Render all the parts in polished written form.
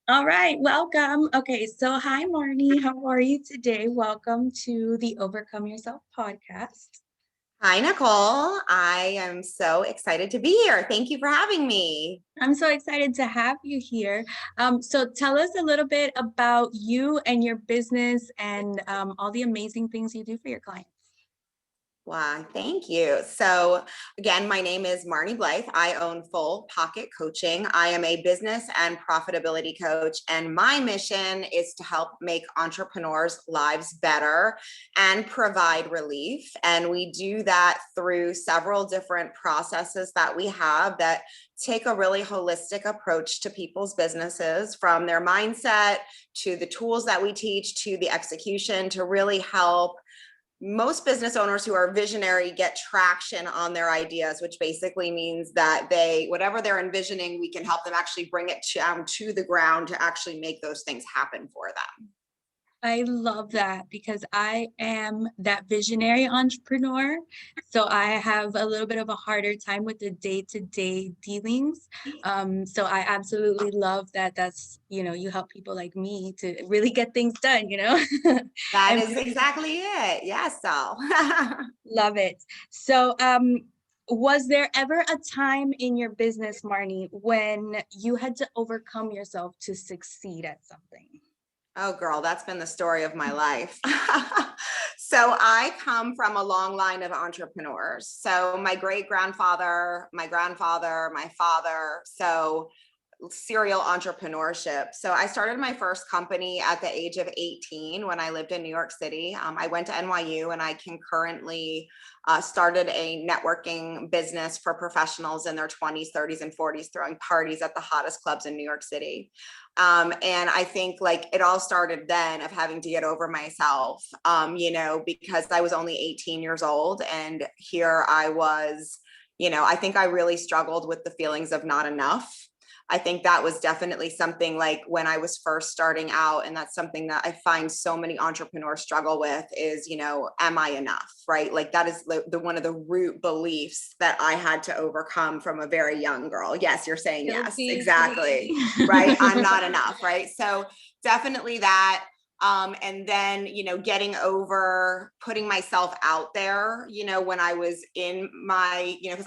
All right, welcome. Okay, so hi, Marni. How are you today? Welcome to the Overcome Yourself podcast. Hi, Nicole. I am so excited to be here. Thank you for having me. I'm so excited to have you here. So tell us a little bit about you and your business and all the amazing things you do for your clients. Why, thank you. So, again, my name is Marni Blythe. I own Full Pocket Coaching. I am a business and profitability coach, and my mission is to help make entrepreneurs' lives better and provide relief. And we do that through several different processes that we have that take a really holistic approach to people's businesses, from their mindset to the tools that we teach to the execution, to really help most business owners who are visionary get traction on their ideas, which basically means that whatever they're envisioning, we can help them actually bring it to the ground to actually make those things happen for them. I love that because I am that visionary entrepreneur. So I have a little bit of a harder time with the day-to-day dealings. So I absolutely love that you help people like me to really get things done. That And is exactly it. Yes, so. love it. So was there ever a time in your business, Marni, when you had to overcome yourself to succeed at something? Oh, girl, that's been the story of my life. So I come from a long line of entrepreneurs. So my great grandfather, my grandfather, my father. So serial entrepreneurship. So I started my first company at the age of 18 when I lived in New York City. I went to NYU, and I concurrently started a networking business for professionals in their 20s, 30s, and 40s, throwing parties at the hottest clubs in New York City. And I think like it all started then, of having to get over myself, because I was only 18 years old, and here I was, I think I really struggled with the feelings of not enough. I think that was definitely something like when I was first starting out. And that's something that I find so many entrepreneurs struggle with is, am I enough? Right? Like that is the one of the root beliefs that I had to overcome from a very young girl. Yes, you're saying yes, Guilty, exactly. Right? I'm guilty. not enough. Right? So definitely that. And then, getting over putting myself out there, when I was in my, because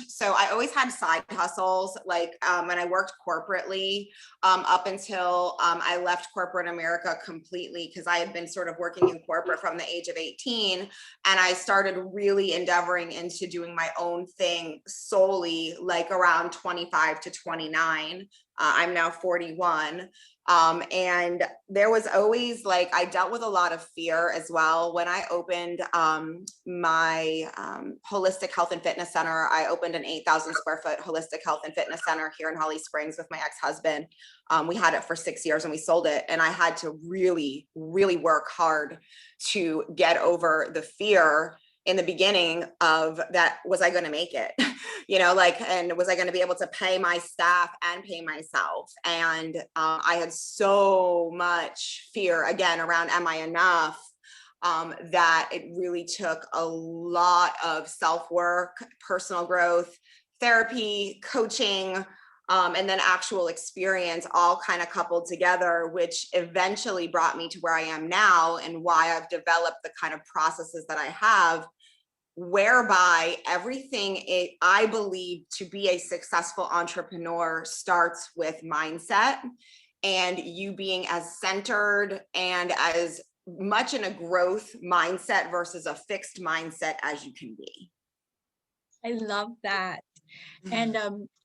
so I always had side hustles, like, and I worked corporately up until I left corporate America completely, because I had been sort of working in corporate from the age of 18. And I started really endeavoring into doing my own thing solely like around 25 to 29. I'm now 41. And there was always like, I dealt with a lot of fear as well. When I opened my holistic health and fitness center, I opened an 8,000 square foot holistic health and fitness center here in Holly Springs with my ex-husband. We had it for 6 years and we sold it. And I had to really, really work hard to get over the fear in the beginning of that. Was I going to make it? And was I going to be able to pay my staff and pay myself? And I had so much fear again around, am I enough? That it really took a lot of self-work, personal growth, therapy, coaching, and then actual experience all kind of coupled together, which eventually brought me to where I am now, and why I've developed the kind of processes that I have, whereby I believe to be a successful entrepreneur starts with mindset, and you being as centered and as much in a growth mindset versus a fixed mindset as you can be. I love that. And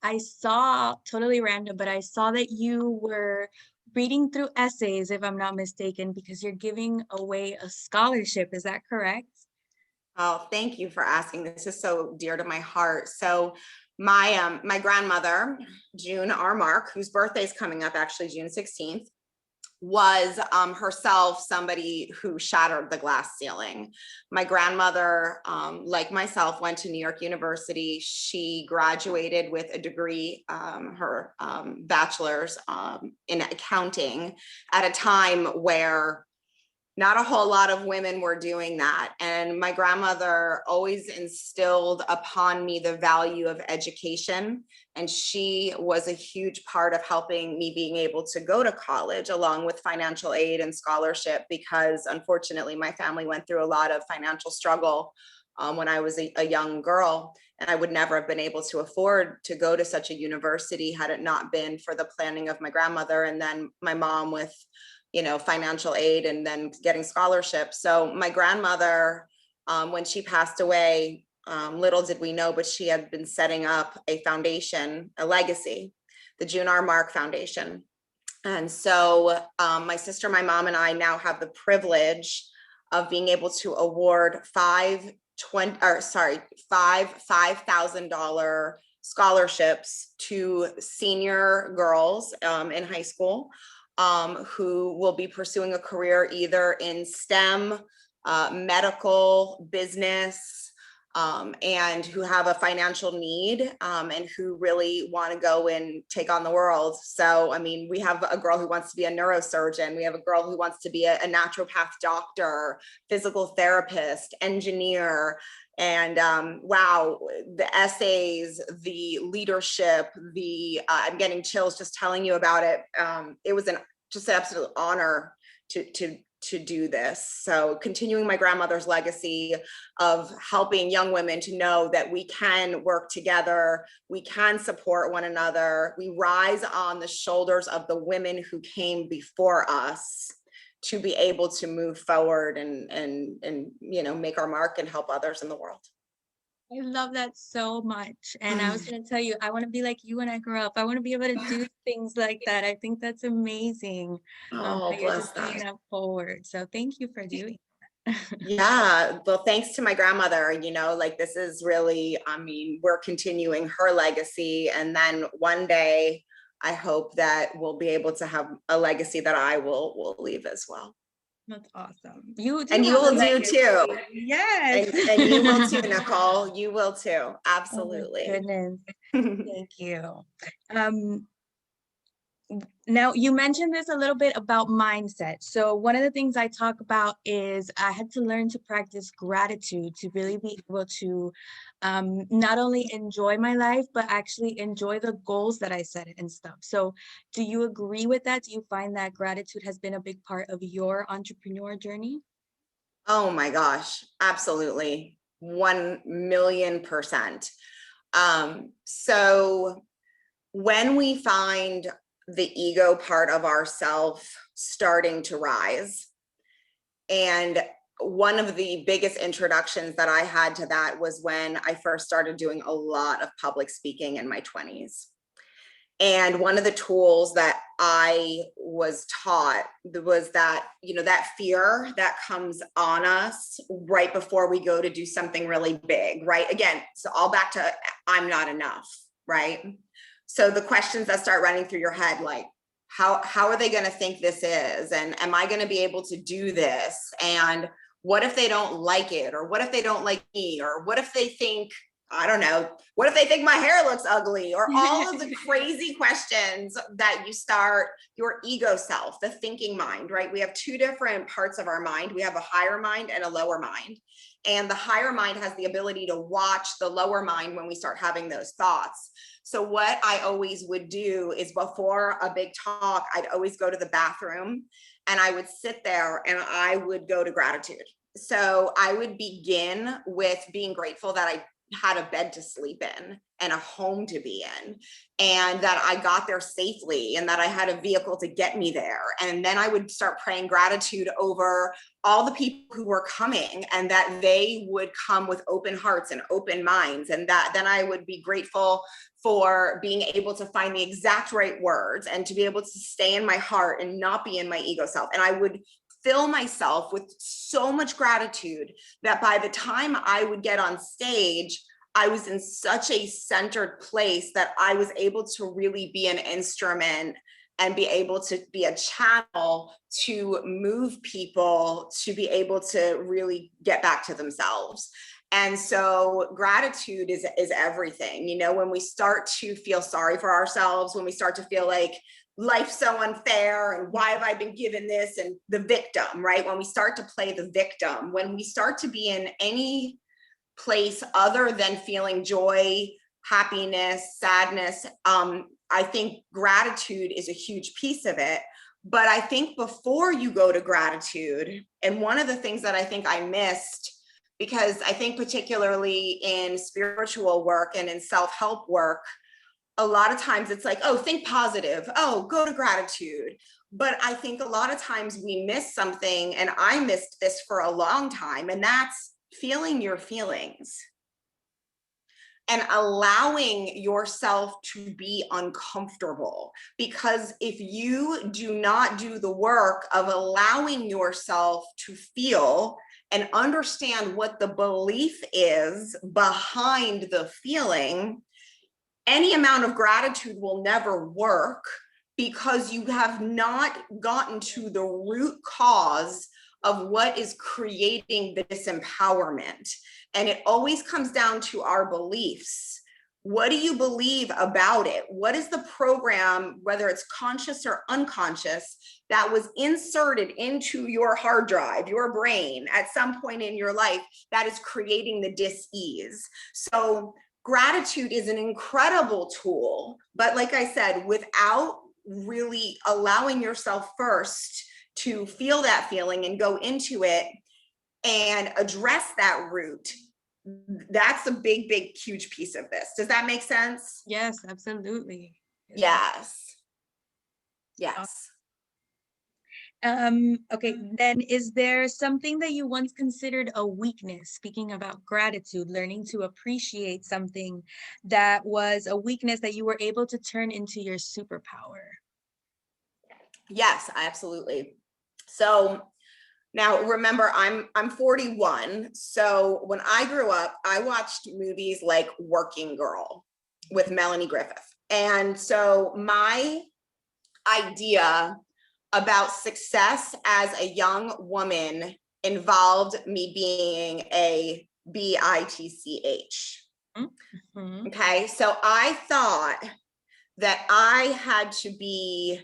I saw, totally random, but I saw that you were reading through essays, if I'm not mistaken, because you're giving away a scholarship. Is that correct? Oh, thank you for asking. This is so dear to my heart. So my grandmother, June R. Mark, whose birthday is coming up actually June 16th, was herself somebody who shattered the glass ceiling. My grandmother, like myself, went to New York University. She graduated with a degree, her bachelor's in accounting, at a time where not a whole lot of women were doing that. And my grandmother always instilled upon me the value of education. And she was a huge part of helping me being able to go to college, along with financial aid and scholarship, because unfortunately my family went through a lot of financial struggle when I was a young girl. And I would never have been able to afford to go to such a university had it not been for the planning of my grandmother, and then my mom with financial aid and then getting scholarships. So my grandmother, when she passed away, little did we know, but she had been setting up a foundation, a legacy, the June R. Mark Foundation. And so my sister, my mom, and I now have the privilege of being able to award five $5,000 scholarships to senior girls in high school, who will be pursuing a career either in STEM, medical, business, and who have a financial need, and who really want to go and take on the world. So, I mean, we have a girl who wants to be a neurosurgeon. We have a girl who wants to be a naturopath doctor, physical therapist, engineer. And wow, the essays, the leadership, I'm getting chills just telling you about it. It was just an absolute honor to do this. So continuing my grandmother's legacy of helping young women to know that we can work together, we can support one another, we rise on the shoulders of the women who came before us to be able to move forward and make our mark and help others in the world. I love that so much. And I was going to tell you, I want to be like you when I grow up. I want to be able to do things like that. I think that's amazing. Oh, That you're bless just putting that. that forward. So thank you for doing that. Yeah, well, thanks to my grandmother, this is really, we're continuing her legacy. And then one day, I hope that we'll be able to have a legacy that I will leave as well. That's awesome. You do And you have a will do legacy. too. Yes. And you will too, Nicole. You will too. Oh my Absolutely. goodness. Thank you. Now, you mentioned this a little bit about mindset. So one of the things I talk about is I had to learn to practice gratitude to really be able to not only enjoy my life, but actually enjoy the goals that I set and stuff. So do you agree with that? Do you find that gratitude has been a big part of your entrepreneur journey? Oh my gosh, absolutely. 1,000,000%. So when we find the ego part of ourself starting to rise, and one of the biggest introductions that I had to that was when I first started doing a lot of public speaking in my 20s. And one of the tools that I was taught was that, that fear that comes on us right before we go to do something really big, right? Again, so all back to I'm not enough, right? So the questions that start running through your head, like, how are they going to think this is? And am I going to be able to do this? And what if they don't like it? Or what if they don't like me? Or what if they think, I don't know, what if they think my hair looks ugly? Or all of the crazy questions that you start your ego self, the thinking mind, right? We have two different parts of our mind. We have a higher mind and a lower mind. And the higher mind has the ability to watch the lower mind when we start having those thoughts. So what I always would do is before a big talk, I'd always go to the bathroom and I would sit there and I would go to gratitude. So I would begin with being grateful that I had a bed to sleep in and a home to be in, and that I got there safely, and that I had a vehicle to get me there. And then I would start praying gratitude over all the people who were coming, and that they would come with open hearts and open minds. And that then I would be grateful for being able to find the exact right words and to be able to stay in my heart and not be in my ego self. And I would fill myself with so much gratitude that by the time I would get on stage, I was in such a centered place that I was able to really be an instrument and be able to be a channel to move people to be able to really get back to themselves. And so gratitude is everything. You know, when we start to feel sorry for ourselves, when we start to feel like life's so unfair and why have I been given this, and the victim, right? When we start to play the victim, when we start to be in any place other than feeling joy, happiness, sadness, I think gratitude is a huge piece of it. But I think before you go to gratitude, and one of the things that I think I missed, because I think particularly in spiritual work and in self-help work, a lot of times it's like, oh, think positive, oh, go to gratitude. But I think a lot of times we miss something, and I missed this for a long time, and that's feeling your feelings and allowing yourself to be uncomfortable. Because if you do not do the work of allowing yourself to feel and understand what the belief is behind the feeling, any amount of gratitude will never work, because you have not gotten to the root cause of what is creating this empowerment. And it always comes down to our beliefs. What do you believe about it? What is the program, whether it's conscious or unconscious, that was inserted into your hard drive, your brain, at some point in your life that is creating the dis-ease? So gratitude is an incredible tool, but like I said, without really allowing yourself first to feel that feeling and go into it and address that root, that's a big, big, huge piece of this. Does that make sense? Yes, absolutely. Yes. Yes. Okay, then is there something that you once considered a weakness? Speaking about gratitude, learning to appreciate something that was a weakness that you were able to turn into your superpower. Yes, absolutely. So now remember, I'm 41. So when I grew up, I watched movies like Working Girl with Melanie Griffith. And so my idea about success as a young woman involved me being a bitch. Mm-hmm. Okay, so I thought that I had to be,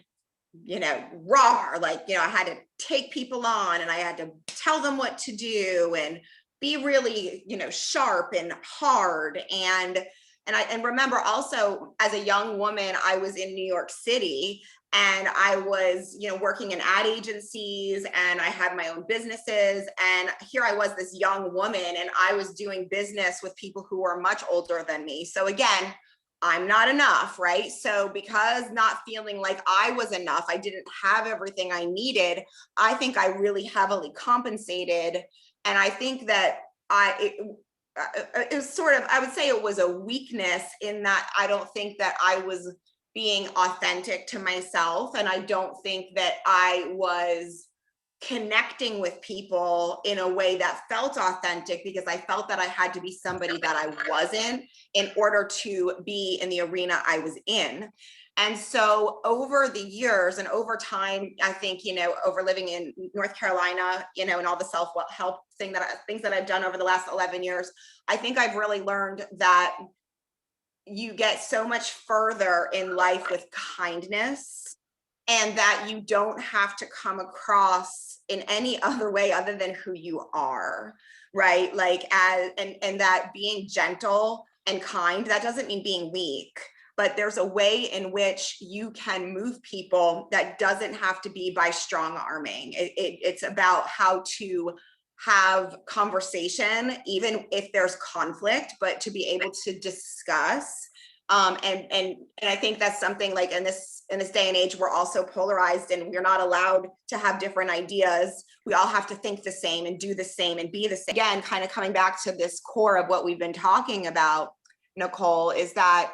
raw, like, I had to take people on and I had to tell them what to do and be really, sharp and hard. And remember also, as a young woman, I was in New York City, and I was, working in ad agencies, and I had my own businesses. And here I was, this young woman, and I was doing business with people who were much older than me. So again, I'm not enough, right? So because not feeling like I was enough, I didn't have everything I needed, I think I really heavily compensated. And I think that it was sort of, I would say it was a weakness, in that I don't think that I was being authentic to myself. And I don't think that I was connecting with people in a way that felt authentic, because I felt that I had to be somebody that I wasn't in order to be in the arena I was in. And so over the years and over time, I think, over living in North Carolina, and all the self-help things that I've done over the last 11 years, I think I've really learned that you get so much further in life with kindness, and that you don't have to come across in any other way other than who you are, right? Like, and that being gentle and kind, that doesn't mean being weak, but there's a way in which you can move people that doesn't have to be by strong arming. It's about how to have conversation, even if there's conflict, but to be able to discuss. And I think that's something, like, in this day and age, we're also polarized, and we're not allowed to have different ideas. We all have to think the same and do the same and be the same. Again, kind of coming back to this core of what we've been talking about, Nicole, is that,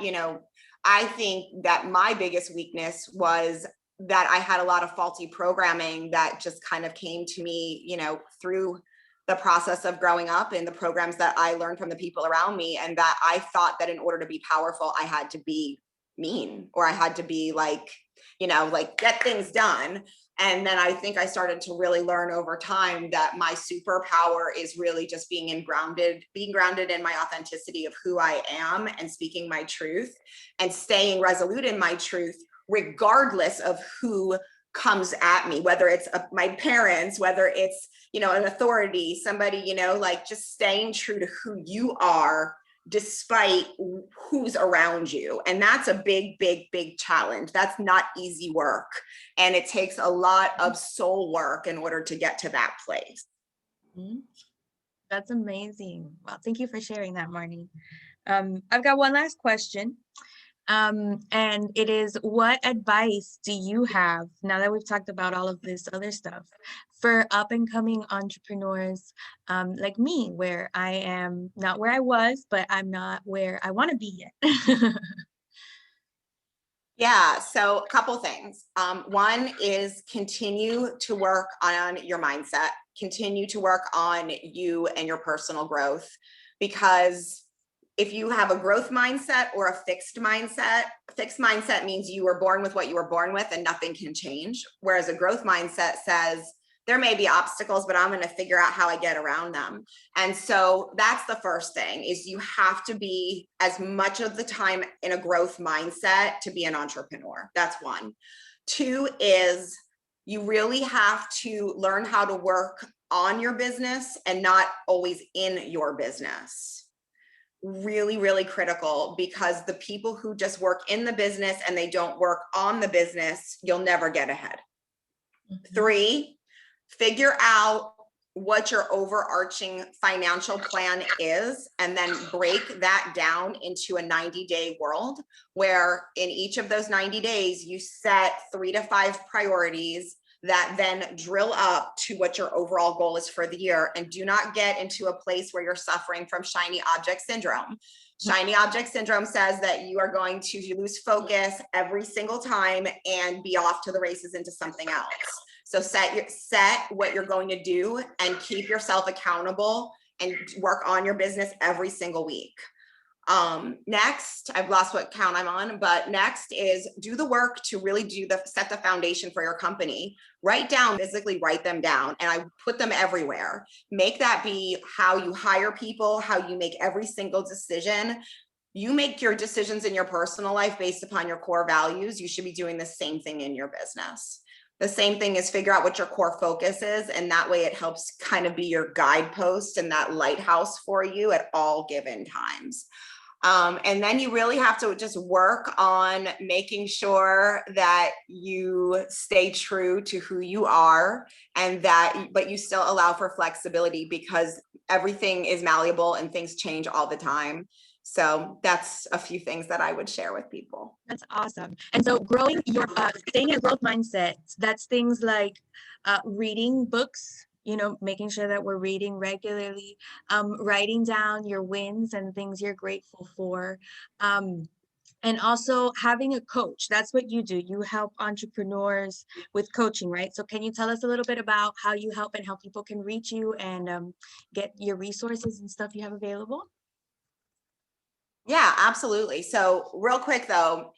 I think that my biggest weakness was that I had a lot of faulty programming that just kind of came to me, through the process of growing up and the programs that I learned from the people around me. And that I thought that in order to be powerful, I had to be mean, or I had to be like, like get things done. And then I think I started to really learn over time that my superpower is really just being grounded in my authenticity of who I am and speaking my truth and staying resolute in my truth, regardless of who comes at me, whether it's my parents, whether it's, an authority, somebody, like just staying true to who you are despite who's around you. And that's a big, big, big challenge. That's not easy work. And it takes a lot of soul work in order to get to that place. That's amazing. Well, thank you for sharing that, Marni. I've got one last question. And it is, what advice do you have, now that we've talked about all of this other stuff, for up and coming entrepreneurs like me, where I am not where I was, but I'm not where I want to be yet? Yeah, so a couple things. One is continue to work on your mindset, continue to work on you and your personal growth, because if you have a growth mindset or a fixed mindset means you were born with what you were born with and nothing can change. Whereas a growth mindset says there may be obstacles, but I'm going to figure out how I get around them. And so that's the first thing, is you have to be as much of the time in a growth mindset to be an entrepreneur. That's one. Two is you really have to learn how to work on your business and not always in your business. Really, really critical, because the people who just work in the business and they don't work on the business, you'll never get ahead. Three, figure out what your overarching financial plan is, and then break that down into a 90-day world, where in each of those 90 days, you set 3 to 5 priorities that then drill up to what your overall goal is for the year. And do not get into a place where you're suffering from shiny object syndrome. Shiny object syndrome says that you are going to lose focus every single time and be off to the races into something else. So set what you're going to do and keep yourself accountable and work on your business every single week. Next, I've lost what count I'm on, but next is do the work to really set the foundation for your company. Physically write them down, and I put them everywhere. Make that be how you hire people, how you make every single decision. You make your decisions in your personal life based upon your core values. You should be doing the same thing in your business. The same thing is figure out what your core focus is, and that way it helps kind of be your guidepost and that lighthouse for you at all given times. And then you really have to just work on making sure that you stay true to who you are, but you still allow for flexibility, because everything is malleable and things change all the time. So that's a few things that I would share with people. That's awesome. And so staying in a growth mindset, that's things like reading books, making sure that we're reading regularly, writing down your wins and things you're grateful for, and also having a coach. That's what you do. You help entrepreneurs with coaching, right? So can you tell us a little bit about how you help and how people can reach you and get your resources and stuff you have available? Yeah, absolutely. So real quick though,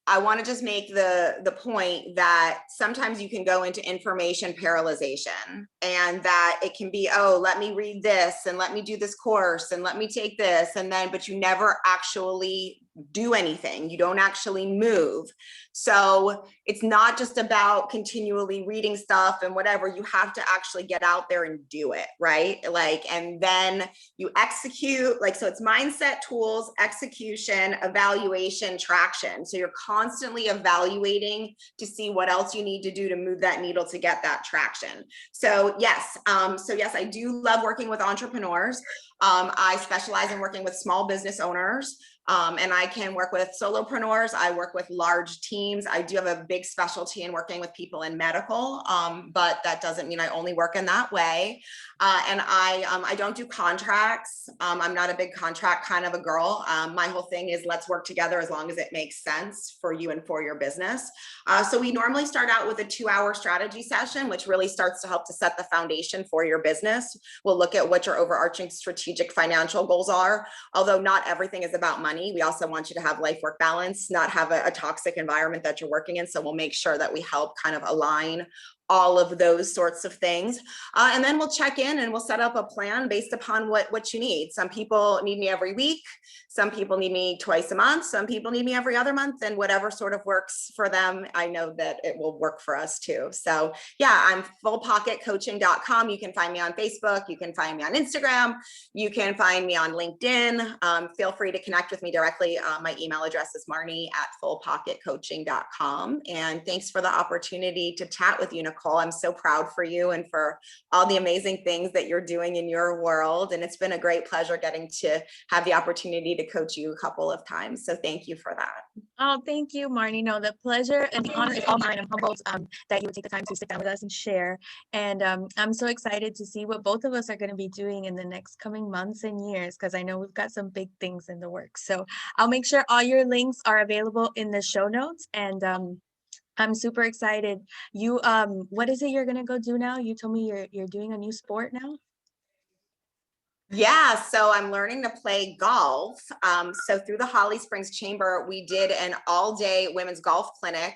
I want to just make the point that sometimes you can go into information paralyzation, and that it can be, oh, let me read this and let me do this course and let me take this, but you never actually do anything. You don't actually move. So it's not just about continually reading stuff and whatever. You have to actually get out there and do it, right? And then you execute, so it's mindset, tools, execution, evaluation, traction. So you're constantly evaluating to see what else you need to do to move that needle to get that traction. So yes, I do love working with entrepreneurs. I specialize in working with small business owners. And I can work with solopreneurs. I work with large teams. I do have a big specialty in working with people in medical, but that doesn't mean I only work in that way. And I don't do contracts. I'm not a big contract kind of a girl. My whole thing is let's work together as long as it makes sense for you and for your business. So we normally start out with a 2-hour strategy session, which really starts to help to set the foundation for your business. We'll look at what your overarching strategic financial goals are, although not everything is about money. money. We also want you to have life-work balance, not have a toxic environment that you're working in. So we'll make sure that we help kind of align all of those sorts of things. And then we'll check in and we'll set up a plan based upon what you need. Some people need me every week. Some people need me twice a month. Some people need me every other month, and whatever sort of works for them, I know that it will work for us too. So yeah, I'm fullpocketcoaching.com. You can find me on Facebook. You can find me on Instagram. You can find me on LinkedIn. Feel free to connect with me directly. My email address is marni@fullpocketcoaching.com. And thanks for the opportunity to chat with you, Nicole. I'm so proud for you and for all the amazing things that you're doing in your world. And it's been a great pleasure getting to have the opportunity to coach you a couple of times. So thank you for that. Oh, thank you, Marni. No, the pleasure and the honor is all mine. I'm humbled that you would take the time to sit down with us and share. And I'm so excited to see what both of us are going to be doing in the next coming months and years, because I know we've got some big things in the works. So I'll make sure all your links are available in the show notes. And I'm super excited. You, what is it you're going to go do now? You told me you're doing a new sport now. Yeah, so I'm learning to play golf. So through the Holly Springs Chamber, we did an all-day women's golf clinic,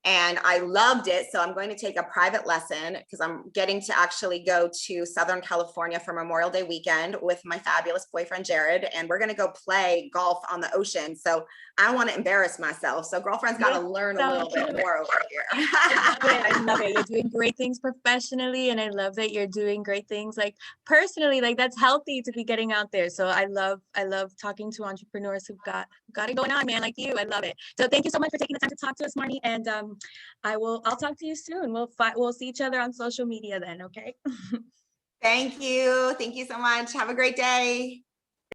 and I loved it. So I'm going to take a private lesson because I'm getting to actually go to Southern California for Memorial Day weekend with my fabulous boyfriend, Jared, and we're going to go play golf on the ocean. So I want to embarrass myself. So girlfriend's got to learn a little bit more over here. I love it. You're doing great things professionally, and I love that you're doing great things like personally. Like, that's healthy to be getting out there. So I love talking to entrepreneurs who've got it going on, man, like you. I love it. So thank you so much for taking the time to talk to us, Marni. And I'll talk to you soon. We'll see each other on social media then. Okay. Thank you. Thank you so much. Have a great day.